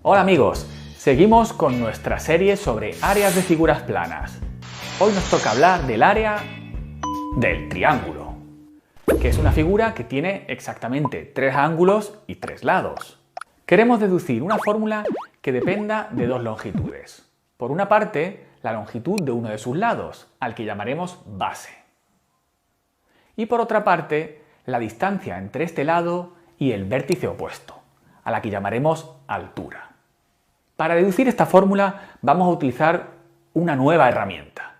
Hola amigos, seguimos con nuestra serie sobre áreas de figuras planas. Hoy nos toca hablar del área del triángulo, que es una figura que tiene exactamente 3 ángulos y 3 lados. Queremos deducir una fórmula que dependa de 2 longitudes. Por una parte, la longitud de uno de sus lados, al que llamaremos base. Y por otra parte, la distancia entre este lado y el vértice opuesto, a la que llamaremos altura. Para deducir esta fórmula vamos a utilizar una nueva herramienta: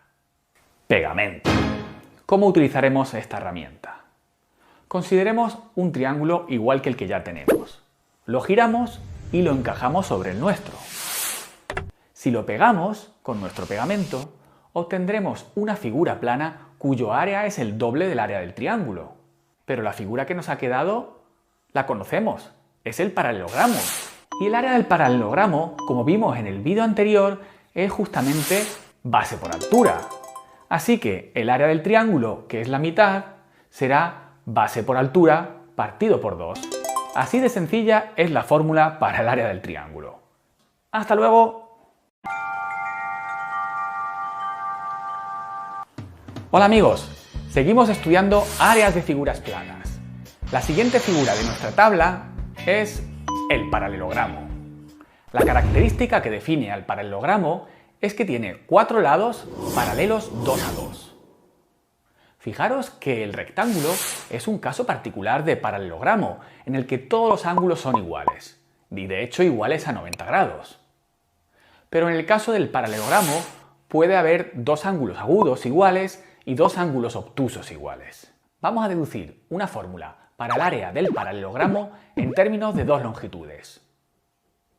pegamento. ¿Cómo utilizaremos esta herramienta? Consideremos un triángulo igual que el que ya tenemos. Lo giramos y lo encajamos sobre el nuestro. Si lo pegamos con nuestro pegamento, obtendremos una figura plana cuyo área es el doble del área del triángulo. Pero la figura que nos ha quedado la conocemos, es el paralelogramo. Y el área del paralelogramo, como vimos en el vídeo anterior, es justamente base por altura. Así que el área del triángulo, que es la mitad, será base por altura partido por 2. Así de sencilla es la fórmula para el área del triángulo. ¡Hasta luego! Hola amigos, seguimos estudiando áreas de figuras planas. La siguiente figura de nuestra tabla es el paralelogramo. La característica que define al paralelogramo es que tiene 4 lados paralelos 2 a 2. Fijaros que el rectángulo es un caso particular de paralelogramo, en el que todos los ángulos son iguales, y de hecho iguales a 90 grados. Pero en el caso del paralelogramo puede haber 2 ángulos agudos iguales y 2 ángulos obtusos iguales. Vamos a deducir una fórmula para el área del paralelogramo en términos de 2 longitudes.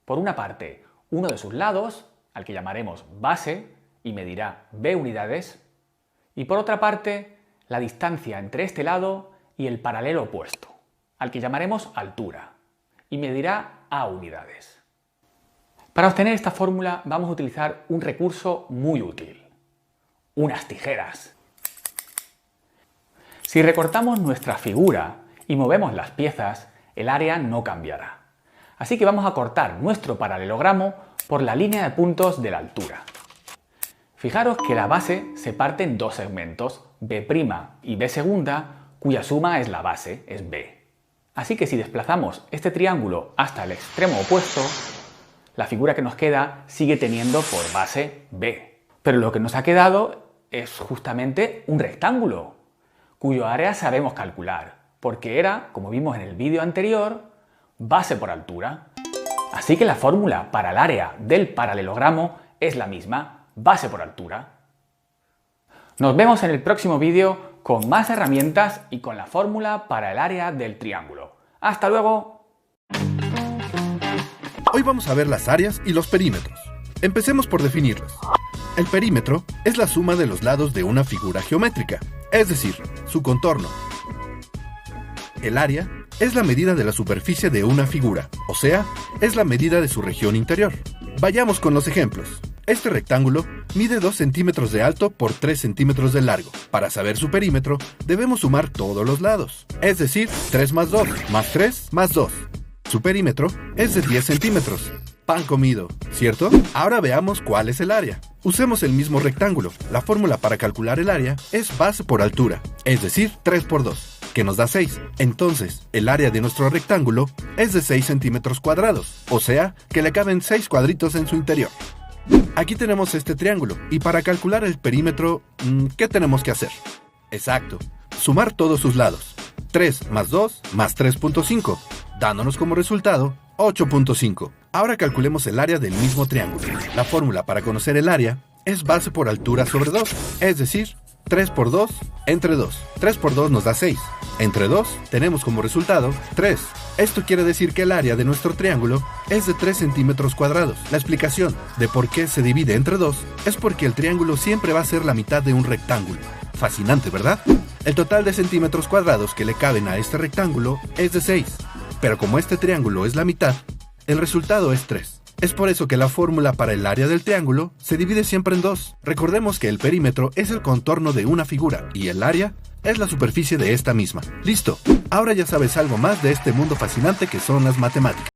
Por una parte, uno de sus lados, al que llamaremos base, y medirá b unidades, y por otra parte, la distancia entre este lado y el paralelo opuesto, al que llamaremos altura, y medirá a unidades. Para obtener esta fórmula vamos a utilizar un recurso muy útil: unas tijeras. Si recortamos nuestra figura y movemos las piezas, el área no cambiará. Así que vamos a cortar nuestro paralelogramo por la línea de puntos de la altura. Fijaros que la base se parte en 2 segmentos, B' y B2, cuya suma es la base, es B. Así que si desplazamos este triángulo hasta el extremo opuesto, la figura que nos queda sigue teniendo por base B. Pero lo que nos ha quedado es justamente un rectángulo, cuyo área sabemos calcular, porque era, como vimos en el vídeo anterior, base por altura. Así que la fórmula para el área del paralelogramo es la misma, base por altura. Nos vemos en el próximo vídeo con más herramientas y con la fórmula para el área del triángulo. ¡Hasta luego! Hoy vamos a ver las áreas y los perímetros. Empecemos por definirlos. El perímetro es la suma de los lados de una figura geométrica, es decir, su contorno. El área es la medida de la superficie de una figura, o sea, es la medida de su región interior. Vayamos con los ejemplos. Este rectángulo mide 2 centímetros de alto por 3 centímetros de largo. Para saber su perímetro, debemos sumar todos los lados, es decir, 3 más 2, más 3, más 2. Su perímetro es de 10 centímetros. Pan comido, ¿cierto? Ahora veamos cuál es el área. Usemos el mismo rectángulo. La fórmula para calcular el área es base por altura, es decir, 3 por 2. Que nos da 6. Entonces, el área de nuestro rectángulo es de 6 centímetros cuadrados, o sea, que le caben 6 cuadritos en su interior. Aquí tenemos este triángulo, y para calcular el perímetro, ¿qué tenemos que hacer? Exacto, sumar todos sus lados. 3 más 2 más 3.5, dándonos como resultado 8.5. Ahora calculemos el área del mismo triángulo. La fórmula para conocer el área es base por altura sobre 2, es decir, 3 por 2 entre 2. 3 por 2 nos da 6. Entre 2 tenemos como resultado 3. Esto quiere decir que el área de nuestro triángulo es de 3 centímetros cuadrados. La explicación de por qué se divide entre 2 es porque el triángulo siempre va a ser la mitad de un rectángulo. Fascinante, ¿verdad? El total de centímetros cuadrados que le caben a este rectángulo es de 6. Pero como este triángulo es la mitad, el resultado es 3. Es por eso que la fórmula para el área del triángulo se divide siempre en 2. Recordemos que el perímetro es el contorno de una figura y el área es la superficie de esta misma. ¡Listo! Ahora ya sabes algo más de este mundo fascinante que son las matemáticas.